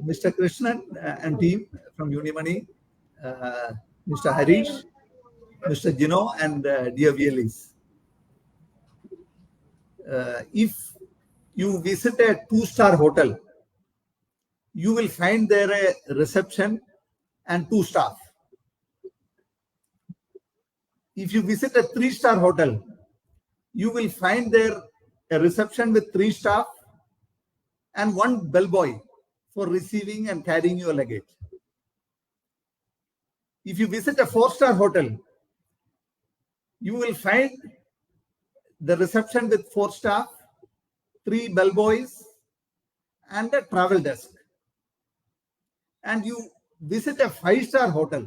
Mr. Krishnan and team from Unimoney, Mr. Harish, Mr. Gino, and dear VLEs. If you visit a 2-star hotel, you will find there a reception and 2 staff. If you visit a 3-star hotel, you will find there a reception with 3 staff and 1 bellboy for receiving and carrying your luggage. If you visit a 4-star hotel, you will find the reception with 4 staff, 3 bellboys, and a travel desk. And you visit a 5-star hotel,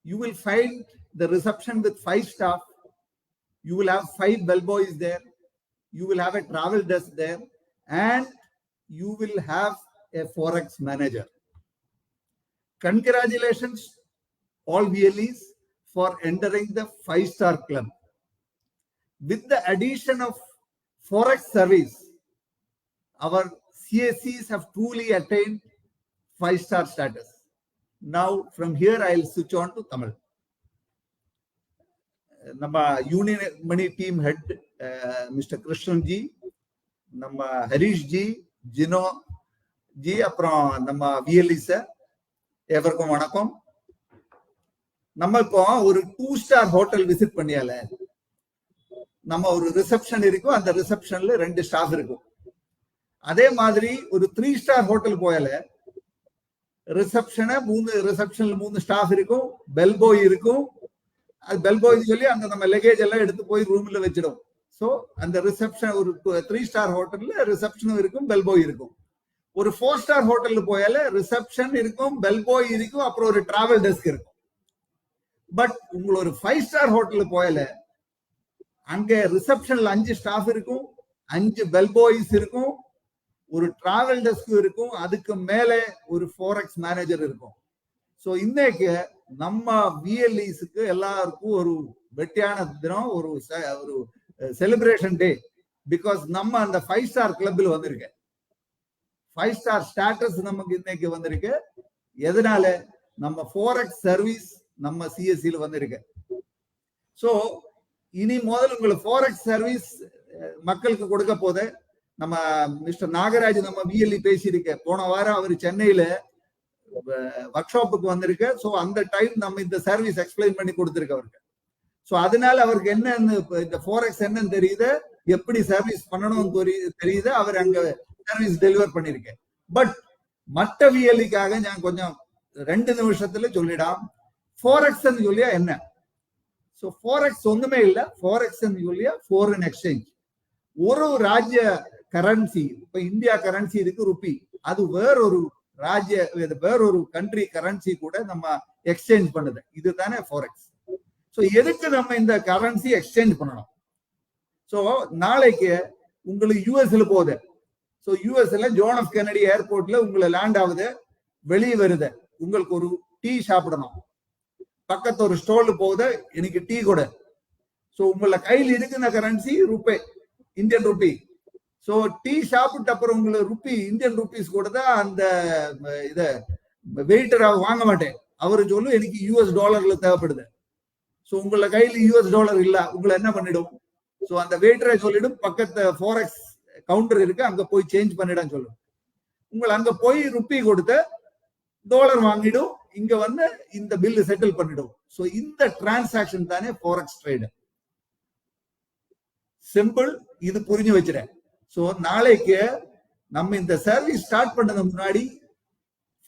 you will find the reception with 5 staff. You will have 5 bellboys there. You will have a travel desk there, and you will have a Forex manager. Congratulations, all VLEs, for entering the 5-star club. With the addition of Forex service, our CACs have truly attained 5-star status. Now, from here, I will switch on to Tamil. Nama Unimoney team head, Mr. Krishnan ji, Nama Harish ji, Gino ji, apram Nama VLE sir, everkum vanakkam. நம்ம இப்போ ஒரு 2-star hotel visit பண்ணியால நம்ம ஒரு reception இருக்கும், அந்த ரிசப்ஷன்ல 2 staff இருக்கும். அதே மாதிரி ஒரு 3-star ஹோட்டல் போயால ரிசப்ஷன்ல 3 ஸ்டாஃப் இருக்கும், பெல் பாய் இருக்கும். அது பெல் பாய் சொல்லி அங்க நம்ம லக்கேஜ் எல்லாம் எடுத்து போய் ரூம்ல வச்சிடும். சோ அந்த ரிசப்ஷன் ஒரு 3-star ஹோட்டல்ல ரிசப்ஷனும் இருக்கும், பெல் பாய் இருக்கும். ஒரு 4-star ஹோட்டல்ல போயால ரிசப்ஷன் இருக்கும், பெல் பாய் இருக்கும், அப்புறம் ஒரு டிராவல் டெஸ்க் இருக்கும். பட் உங்களை ஒரு 5-star ஹோட்டல்ல போயால அங்க ரிசப்ஷன்ல 5 ஸ்டாஃப் இருக்கும், 5 பெல் பாய்ஸ் இருக்கும், ஒரு டிராவல் டெஸ்க் இருக்கும், அதுக்கு மேலே ஒரு ஃபோரெக்ஸ் மேனேஜர் இருக்கும். சோ இன்னைக்கு நம்ம விஎல்இஸ்க்கு எல்லாருக்கும் ஒரு வெட்டியான தினம், ஒரு செலிப்ரேஷன் டே. பிகாஸ் நம்ம அந்த 5-star கிளப்ல வந்திருக்க, 5-star ஸ்டேட்டஸ் நமக்கு இன்னைக்கு வந்திருக்கு. எதனால? நம்ம ஃபோரெக்ஸ் சர்வீஸ் நம்ம சிஎஸ்சில வந்திருக்கு. சோ இனி முதல்ல உங்களுக்கு ஃபோரெக்ஸ் சர்வீஸ் மக்களுக்கு கொடுக்க போது நம்ம மிஸ்டர் நாகராஜ் நம்ம விஎல்இ பேசியிருக்க. போன வாரம் அவர் சென்னையில ஒர்க் ஷாப்புக்கு வந்திருக்கு. சோ அந்த டைம் நம்ம இந்த சர்வீஸ் எக்ஸ்பிளைன் பண்ணி கொடுத்திருக்க அவருக்கு. சோ அதனால அவருக்கு என்னன்னு இந்த ஃபோரெக்ஸ் என்னன்னு தெரியுது, எப்படி சர்வீஸ் பண்ணணும் தெரியுது. அவர் அங்க சர்வீஸ் டெலிவர் பண்ணிருக்க. பட் மற்ற விஎல்இக்காக நான் கொஞ்சம் 2 நிமிஷத்துல சொல்லிடாம். ஃபோரெக்ஸ் சொல்லியா என்ன? சோ ஃபோரெக்ஸ் ஒண்ணுமே இல்ல. ஃபோரெக்ஸ் சொல்லியா ஃபாரின் எக்ஸ்சேஞ்ச். ஒரு ராஜ்ய கரன்சி, இப்ப இந்தியா கரன்சி இருக்கு ருபி, அது வேறொரு ராஜ்ய வேறொரு கண்ட்ரி கரன்சி கூட நம்ம எக்ஸ்சேஞ்ச் பண்ணுது. இதுதானே ஃபோரெக்ஸ். சோ எதுக்கு நம்ம இந்த கரன்சி எக்ஸ்சேஞ்ச் பண்ணணும்? சோ நாளைக்கு உங்களுக்கு யூஎஸ்ல போகுது. சோ யூஎஸ்ல ஜான் எஃப் கென்னடி ஏர்போர்ட்ல உங்களை லேண்ட் ஆகுது, வெளியே வருது, உங்களுக்கு ஒரு டீ சாப்பிடணும். பக்கத்து ஒரு ஸ்டோல் போகுது, எனக்கு டீ கூட. சோ உங்கள கையில் இருக்கிற currency RuPay, Indian rupee. So tea சாப்பிட்ட அப்புறம் உங்களுக்கு ருபி, இந்தியன் ருபீஸ் கூட தான் அந்த இத வெயிட்டர் வாங்க மாட்டேன். அவரு சொல்லு எனக்கு யூஎஸ் டாலர்ல தேவைப்படுது. சோ உங்கள கையில் யூஎஸ் டாலர் இல்ல, உங்களை என்ன பண்ணிடும்? சோ அந்த வெயிட்டரை சொல்லிடும், பக்கத்து ஃபோரெக்ஸ் கவுண்டர் இருக்கு, அங்க போய் சேஞ்ச் பண்ணிடான்னு சொல்லும். உங்களை அங்க போய் ருபி கொடுத்து டாலர் வாங்கிடும், இங்க வந்து இந்த பில் செட்டில் பண்ணிடும். சோ இந்த டிரான்சாக்சன் தானே ஃபோரெக்ஸ் ட்ரேட். சிம்பிள், இது புரிஞ்சு வச்சிருக்கேன். சோ நாளைக்கு நம்ம இந்த சர்வீஸ் ஸ்டார்ட் பண்ணது முன்னாடி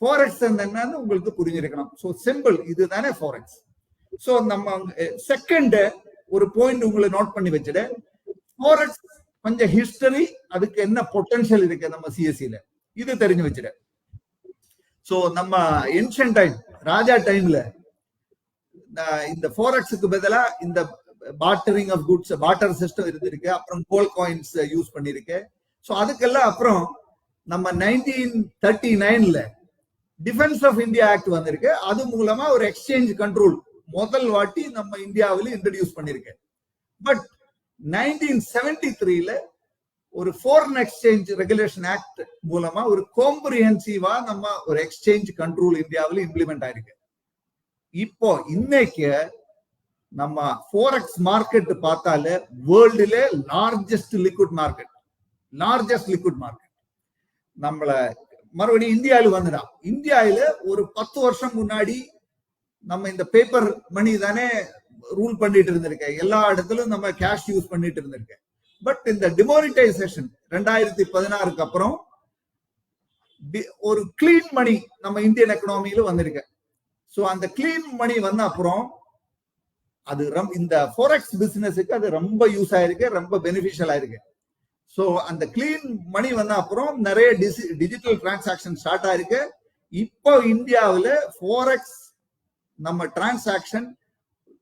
ஃபோரெக்ஸ் என்னன்னு உங்களுக்கு புரிஞ்சிருக்கணும். சோ சிம்பிள், இதுதானே ஃபோரெக்ஸ். சோ நம்ம செகண்ட் ஒரு பாயிண்ட் உங்களை நோட் பண்ணி வச்சிட. ஃபோரெக்ஸ் கொஞ்சம் ஹிஸ்டரி, அதுக்கு என்ன பொட்டன்ஷியல் இருக்கு நம்ம சிஎஸ்சில, இது தெரிஞ்சு வச்சிட. சோ நம்ம ஏன்ஷியன்ட் டைம், ராஜா டைம்ல இந்த ஃபோரெக்ஸுக்கு பதிலா இந்த bartering of goods, barter system இருந்திருக்கு. அப்புறம் கோல்ட் காயின்ஸ் யூஸ் பண்ணிருக்கு. சோ அதுக்கெல்லாம் அப்புறம் நம்ம 1939ல டிஃபென்ஸ் ஆஃப் இந்தியா ஆக்ட் வந்திருக்கு. அது மூலமா ஒரு எக்ஸ்சேஞ்ச் கண்ட்ரோல் முதல் வாட்டி நம்ம இந்தியாவில் இன்ட்ரடியூஸ் பண்ணிருக்கு. பட் 1973ல ஒரு ஃபாரின் எக்ஸ்சேஞ்ச் ரெகுலேஷன் ஆக்ட் மூலமா ஒரு காம்ப்ரிஹென்சிவா நம்ம ஒரு எக்ஸ்சேஞ்ச் கண்ட்ரோல் இந்தியாவில் இம்ப்ளிமெண்ட் ஆயிருக்கு. இப்போ இன்னைக்கு நம்ம ஃபோரெக்ஸ் மார்க்கெட் பார்த்தாலே வேர்ல்டுல லார்ஜஸ்ட் லிக்விட் மார்க்கெட் நம்மள மறுபடியும் இந்தியாவில் வந்துடா. இந்தியாவில ஒரு 10 வருஷம் முன்னாடி நம்ம இந்த பேப்பர் மணி தானே ரூல் பண்ணிட்டு இருந்திருக்க, எல்லா இடத்துலயும் நம்ம கேஷ் யூஸ் பண்ணிட்டு இருந்திருக்க. பட் இந்த டிமானிட்டைசேஷன் 2016 அப்புறம் ஒரு கிளீன் மணி நம்ம இந்தியன் எக்கனாமியில வந்திருக்கு. சோ அந்த கிளீன் மணி வந்த அப்புறம் அது இந்த ஃபோரெக்ஸ் பிசினஸுக்கு அது ரொம்ப யூஸ் ஆயிருக்கு, ரொம்ப பெனிஃபிஷியல் ஆயிருக்கு. சோ அந்த கிளீன் மணி வந்த அப்புறம் நிறைய டிஜிட்டல் டிரான்சாக்சன் ஸ்டார்ட் ஆயிருக்கு. இப்போ இந்தியாவில் ஃபோரெக்ஸ் நம்ம டிரான்சாக்சன்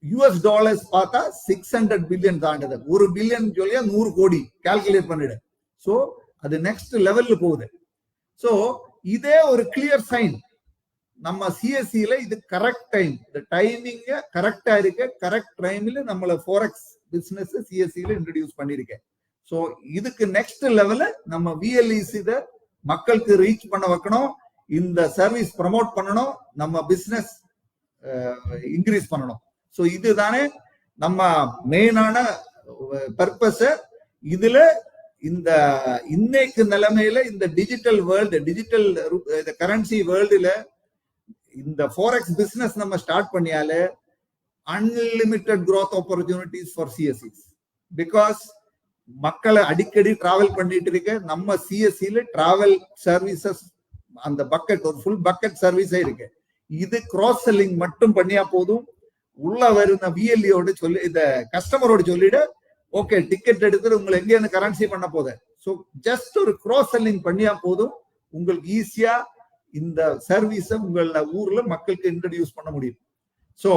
US டாலர்ஸ் பார்த்தா 600 பில்லியன் தாண்டது. 1 பில்லியன் சொல்லியா 100 கோடி கால்குலேட் பண்ணிடு. சோ அது நெக்ஸ்ட் லெவல்ல போகுது. சோ இதே ஒரு கிளியர் சைன் நம்ம சிஎஸ்சில இது கரெக்ட் டைம், இந்த டைமிங் கரெக்டா இருக்கு, கரெக்ட் டைம்ல நம்மள ஃபோரெக்ஸ் பிசினஸ் சிஎஸ்சில இன்ட்ரோடியூஸ் பண்ணிருக்கேன். சோ இதுக்கு நெக்ஸ்ட் லெவல்ல நம்ம விஎல்இசி இத மக்களுக்கு ரீச் பண்ண வைக்கணும், இந்த சர்வீஸ் ப்ரமோட் பண்ணணும், நம்ம பிசினஸ் இன்க்ரீஸ் பண்ணணும். சோ இதுதானே நம்ம மெயினான பர்பஸ். இதுல இந்த இன்னைக்கு நிலைமையில இந்த டிஜிட்டல் வேர்ல்டு, டிஜிட்டல் கரன்சி வேர்ல்டுல இந்த ஃபோரெக்ஸ் பிசினஸ் நம்ம ஸ்டார்ட் பண்ணியாலே unlimited growth opportunities for CSEs. Because மக்களை அடிக்கடி டிராவல் பண்ணிட்டு இருக்க நம்ம சிஎஸ்சில டிராவல் சர்வீசஸ் அந்த பக்கெட் ஒரு ஃபுல் பக்கெட் சர்வீஸே இருக்கு. இது கிராஸ் செல்லிங் மட்டும் பண்ணியா போதும். உள்ள வருന്ന விஎல்இயோட சொல்லி இந்த கஸ்டமரோட சொல்லிடு, ஓகே டிக்கெட் எடுத்துட்டு உங்களை எங்க இருந்து கரன்சி பண்ண போத. சோ ஜஸ்ட் ஒரு கிராஸ் செல்லிங் பண்ணியா போதும், உங்களுக்கு ஈஸியா இந்த சர்வீஸ உங்கள ஊர்ல மக்களுக்கு இன்ட்ரோடியூஸ் பண்ண முடியும். சோ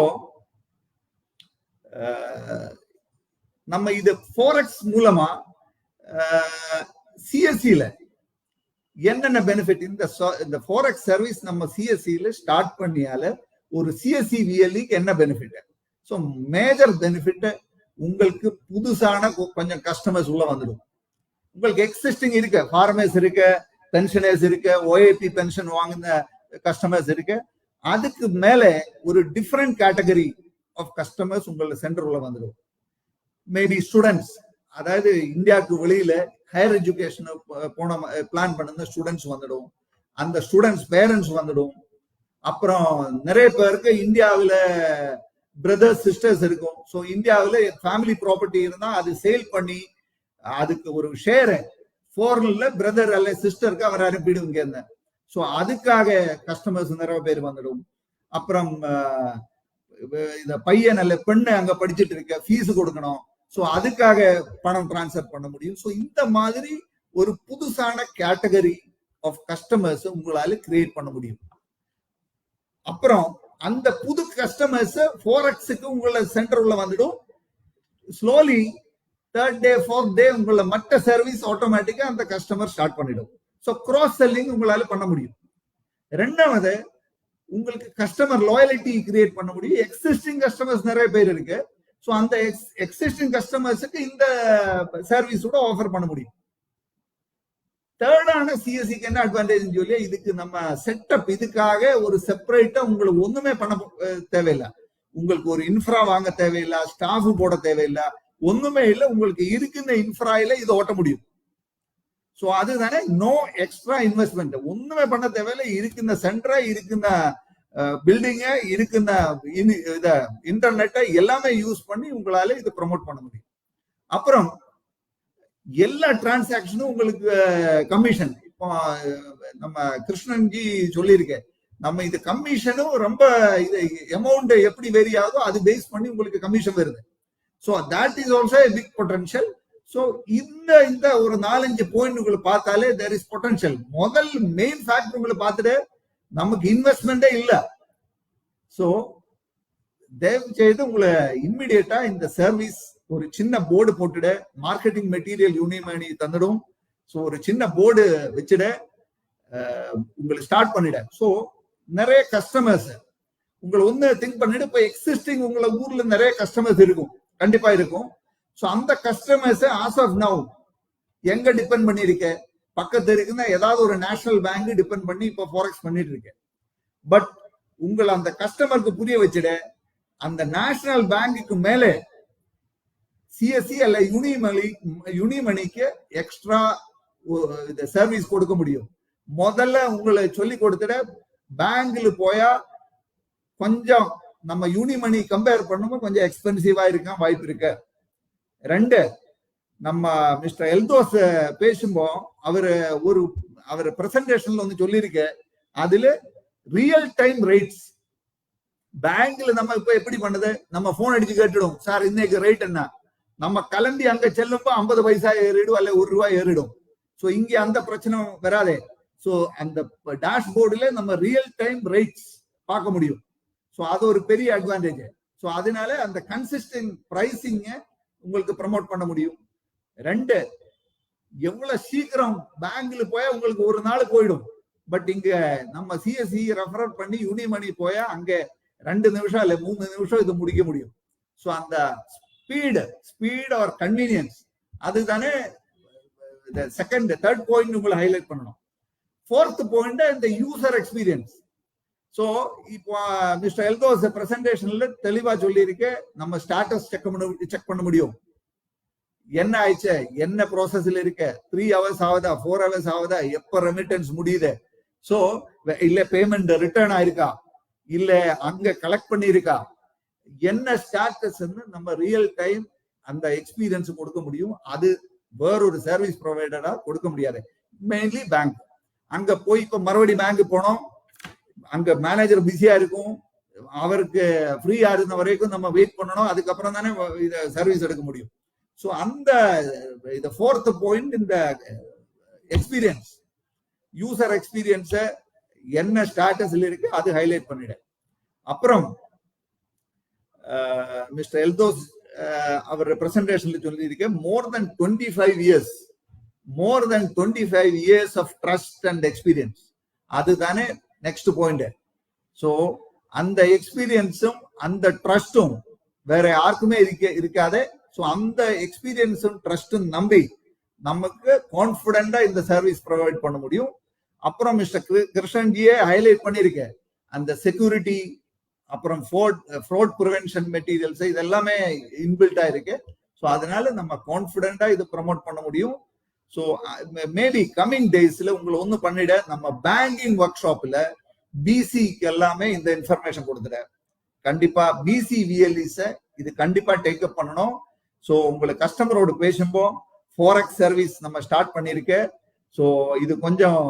நம்ம இது ஃபோரெக்ஸ் மூலமா சிஎஸ்சில என்னென்ன பெனிஃபிட், இந்த ஃபோரெக்ஸ் சர்வீஸ் நம்ம சிஎஸ்சில ஸ்டார்ட் பண்ணியால ஒரு சிஎஸ்சி விஎல்இக்கு என்ன பெனிஃபிட்? ஸோ மேஜர் பெனிஃபிட் உங்களுக்கு புதுசான கொஞ்சம் கஸ்டமர்ஸ் உள்ள வந்துடும். உங்களுக்கு எக்ஸிஸ்டிங் இருக்கு, ஃபார்மர்ஸ் இருக்கு, பென்ஷனர்ஸ் இருக்கு, ஓஏபி பென்ஷன் வாங்கின கஸ்டமர்ஸ் இருக்கு. அதுக்கு மேல ஒரு டிஃப்ரெண்ட் கேட்டகரி ஆஃப் கஸ்டமர்ஸ் உங்களோட சென்டர் உள்ள வந்துடும். மேபி ஸ்டூடெண்ட்ஸ், அதாவது இந்தியாவுக்கு வெளியில ஹையர் எஜுகேஷன் போன பிளான் பண்ணுங்க ஸ்டூடெண்ட்ஸ் வந்துடும், அந்த ஸ்டூடெண்ட்ஸ் பேரண்ட்ஸ் வந்துடும். அப்புறம் நிறைய பேருக்கு இந்தியாவில பிரதர்ஸ் சிஸ்டர்ஸ் இருக்கும். ஸோ இந்தியாவில் ஃபேமிலி ப்ராப்பர்ட்டி இருந்தா அது சேல் பண்ணி அதுக்கு ஒரு ஷேர் ஃபாரின்ல பிரதர் அல்ல சிஸ்டருக்கு அவர் அனுப்பிடுங்க. ஸோ அதுக்காக கஸ்டமர்ஸ் நிறைய பேர் வந்துடும். அப்புறம் இந்த பையன் அல்ல பெண்ணு அங்க படிச்சுட்டு இருக்க ஃபீஸ் கொடுக்கணும், ஸோ அதுக்காக பணம் டிரான்ஸ்ஃபர் பண்ண முடியும். ஸோ இந்த மாதிரி ஒரு புதுசான கேட்டகரி ஆஃப் கஸ்டமர்ஸ் உங்களால கிரியேட் பண்ண முடியும். அப்புறம் அந்த புது கஸ்டமர்ஸ் ஃபோரெக்ஸுக்கு உங்களோட சென்டர் உள்ள வந்துடும். Slowly third day fourth day உங்களோட மற்ற சர்வீஸ் ஆட்டோமேட்டிக்கா அந்த கஸ்டமர் ஸ்டார்ட் பண்ணிடும். ஸோ கிராஸ் செல்லிங் உங்களால பண்ண முடியும். ரெண்டாவது, உங்களுக்கு கஸ்டமர் லாயலிட்டி கிரியேட் பண்ண முடியும். எக்ஸிஸ்டிங் கஸ்டமர்ஸ் நிறைய பேர் இருக்கு. ஸோ அந்த எக்ஸிஸ்டிங் கஸ்டமர்ஸுக்கு இந்த சர்வீஸோட ஆஃபர் பண்ண முடியும். தேர்டான சிஎஸ்சிக்கு என்ன அட்வான்டேஜ் சொல்லி, இதுக்கு நம்ம செட்டப், இதுக்காக ஒரு செப்பரேட்டா உங்களுக்கு ஒண்ணுமே பண்ண தேவையில்லை. உங்களுக்கு ஒரு இன்ஃப்ரா வாங்க தேவையில்லை, ஸ்டாஃப் போட தேவையில்லை, ஒண்ணுமே இல்லை. உங்களுக்கு இருக்குந்த இன்ஃப்ராயில இது ஓட்ட முடியும். ஸோ அதுதானே நோ எக்ஸ்ட்ரா இன்வெஸ்ட்மெண்ட், ஒண்ணுமே பண்ண தேவையில்லை. இருக்குந்த சென்டரை, இருக்குந்த பில்டிங்க, இருக்குந்த இன்டர்நெட்டை எல்லாமே யூஸ் பண்ணி உங்களால இது ப்ரமோட் பண்ண முடியும். அப்புறம் எல்லா டிரான்சாக்சனும் உங்களுக்கு கமிஷன். இப்போ நம்ம கிருஷ்ணன்ஜி சொல்லியிருக்கேன், நம்ம இது கமிஷனும் ரொம்ப இது அமௌண்ட் எப்படி வேரி ஆகுதோ அது பேஸ் பண்ணி உங்களுக்கு கமிஷன் வருது. So that is also a big potential. So இந்த ஒரு 4-5 பாயிண்ட் உங்களுக்கு பார்த்தாலே தேர் இஸ் பொட்டன்ஷியல். முதல் மெயின் ஃபேக்டர் உங்களுக்கு பார்த்துட்டு நமக்கு இன்வெஸ்ட்மெண்டே இல்லை. ஸோ தயவு செய்து உங்களை இம்மிடியேட்டா இந்த சர்வீஸ் ஒரு சின்ன போர்டு போட்டுட, மார்க்கெட்டிங் மெட்டீரியல் யூனியன் மணி தந்துடும். ஸோ ஒரு சின்ன போர்டு வச்சுட உங்களை ஸ்டார்ட் பண்ணிட. ஸோ நிறைய கஸ்டமர்ஸ் உங்களை ஒன்று திங்க் பண்ணிட்டு, இப்போ எக்ஸிஸ்டிங் உங்களை ஊர்ல நிறைய கஸ்டமர்ஸ் இருக்கும், கண்டிப்பா இருக்கும். ஸோ அந்த கஸ்டமர்ஸ் ஆஸ் ஆஃப் நவ் எங்க டிபெண்ட் பண்ணிருக்க? பக்கத்து இருக்குன்னா ஏதாவது ஒரு நேஷனல் பேங்க் டிபெண்ட் பண்ணி இப்ப ஃபாரெக்ஸ் பண்ணிட்டு இருக்க. பட் உங்களை அந்த கஸ்டமருக்கு புரிய வச்சிட, அந்த நேஷனல் பேங்குக்கு மேலே சிஎஸ்சி அல்ல யூனிமணிக்கு எக்ஸ்ட்ரா சர்வீஸ் கொடுக்க முடியும். முதல்ல உங்களை சொல்லி கொடுத்துட, பேங்க்ல போயா கொஞ்சம் நம்ம யூனிமணி கம்பேர் பண்ணும்போது கொஞ்சம் எக்ஸ்பென்சிவா இருக்க வாய்ப்பு இருக்கு. ரெண்டு, நம்ம மிஸ்டர் எல்தோஸ் பேசும்போது அவர் பிரசன்டேஷன்ல வந்து சொல்லியிருக்க, அதுல ரியல் டைம் ரேட்ஸ் பேங்க்ல நம்ம இப்ப எப்படி பண்ணுது, நம்ம போன் அடிச்சு கேட்டுடும், சார் இன்னைக்கு ரேட் என்ன, நம்ம கலந்தி அங்க செல்லும்போ 50 பைசா ஏறிடும் அல்ல ₹1 ஏறிடும். சோ இங்க அந்த பிரச்சனை வராதே. சோ அந்த டேஷ்போர்டுல நம்ம ரியல் டைம் ரேட்ஸ் பார்க்க முடியும். சோ அது ஒரு பெரிய அட்வான்டேஜ். சோ அதனால அந்த கன்சிஸ்டன்ட் பிரைசிங்க உங்களுக்கு ப்ரமோட் பண்ண முடியும். ரெண்டு, எவ்வளவு சீக்கிரம் பேங்க்ல போய் உங்களுக்கு ஒரு நாள் போயிடும். பட் இங்க நம்ம சிஎஸ்சி ரெஃபர் பண்ணி யூனிமணி போயா அங்க 2 நிமிஷம் இல்ல 3 நிமிஷம் இது முடிக்க முடியும். சோ அந்த ஸ்பீட் ஆர் கன்வீனியன்ஸ் அதுதானே செகண்ட் தேர்ட் பாயிண்ட் உங்களை ஹைலைட் பண்ணணும். ஃபோர்த் பாயிண்ட் இந்த யூசர் எக்ஸ்பீரியன்ஸ். சோ இப்போ மிஸ்டர் எல்தோஸ் பிரசன்டேஷன்ல தெளிவா சொல்லியிருக்க, நம்ம ஸ்டேட்டஸ் செக் பண்ண முடியும். என்ன ஆயிடுச்சு, என்ன ப்ராசஸ்ல இருக்க, 3 hours ஆகுதா, 4 hours ஆகுதா, எப்ப ரெமிட்டன்ஸ் முடியுது, சோ இல்ல பேமெண்ட் ரிட்டர்ன் ஆயிருக்கா, இல்ல அங்க கலெக்ட் பண்ணிருக்கா, என்ன ஸ்டேட்டஸ் நம்ம ரியல் டைம் அந்த எக்ஸ்பீரியன்ஸ் கொடுக்க முடியும். அது வேறொரு சர்வீஸ் ப்ரொவைடரா கொடுக்க முடியாது. மெயின்லி பேங்க் அங்க போய் இப்ப மறுபடி பேங்க் போனோம், அங்க மேனேஜர் பிஸியா இருக்கும், அவருக்கு ஃப்ரீயா இருந்த வரைக்கும் நம்ம வெயிட் பண்ணணும், அதுக்கப்புறம் தானே இத சர்வீஸ் எடுக்க முடியும். சோ அந்த இந்த ஃபோர்த் பாயிண்ட் இந்த எக்ஸ்பீரியன்ஸ், யூசர் எக்ஸ்பீரியன்ஸ என்ன ஸ்டேட்டஸ்ல இருக்கு அது ஹைலைட் பண்ணிட. அப்புறம் மிஸ்டர் எல்தோஸ் அவர் பிரசன்டேஷன்ல சொல்லியிருக்க, more than 25 years of trust and experience, அதுதானே நெக்ஸ்ட் பாயிண்ட். சோ அந்த எக்ஸ்பீரியன்ஸும் அந்த ட்ரஸ்டும் வேற யாருக்குமே இருக்காது. சோ அந்த எக்ஸ்பீரியன்ஸும் ட்ரஸ்டும் நம்பி நமக்கு கான்பிடண்டா இந்த சர்வீஸ் ப்ரொவைட் பண்ண முடியும். அப்புறம் மிஸ்டர் கிருஷ்ணன்ஜியே ஹைலைட் பண்ணிருக்க, அந்த செக்யூரிட்டி, அப்புறம் ஃப்ராட் ப்ரிவென்ஷன் மெட்டீரியல்ஸ் இதெல்லாமே இன்பில்டா இருக்கு. ஸோ அதனால நம்ம கான்பிடண்டா இது ப்ரமோட் பண்ண முடியும். ஸோ மேபி கம்மிங் டேஸ்ல உங்களை ஒண்ணு பண்ணிட, நம்ம பேங்கிங் ஒர்க் ஷாப்ல பிசிக்கு எல்லாமே இந்த இன்ஃபர்மேஷன் கொடுத்துட. கண்டிப்பா பிசி விஎல்இஸ இது கண்டிப்பா டேக் அப் பண்ணணும். ஸோ உங்களுக்கு கஸ்டமரோட பேசும்போ ஃபாரெக்ஸ் சர்வீஸ் நம்ம ஸ்டார்ட் பண்ணிருக்க. ஸோ இது கொஞ்சம்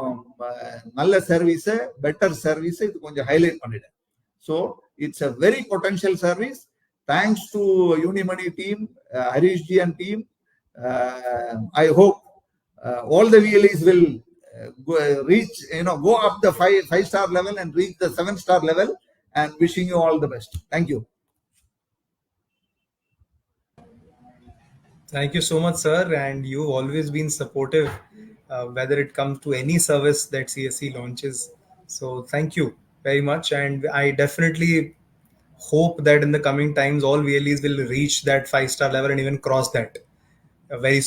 நல்ல சர்வீஸ், பெட்டர் சர்வீஸ், இது கொஞ்சம் ஹைலைட் பண்ணிட. So it's a very potential service. Thanks to Unimoney team, Harish ji and team. I hope all the VLEs will reach, go up the 5-star level and reach the 7-star level, and wishing you all the best. Thank you. Thank you so much, sir. And you've always been supportive, whether it comes to any service that CSC launches. So thank you very much. And I definitely hope that in the coming times, all VLEs will reach that 5-star level and even cross that very soon.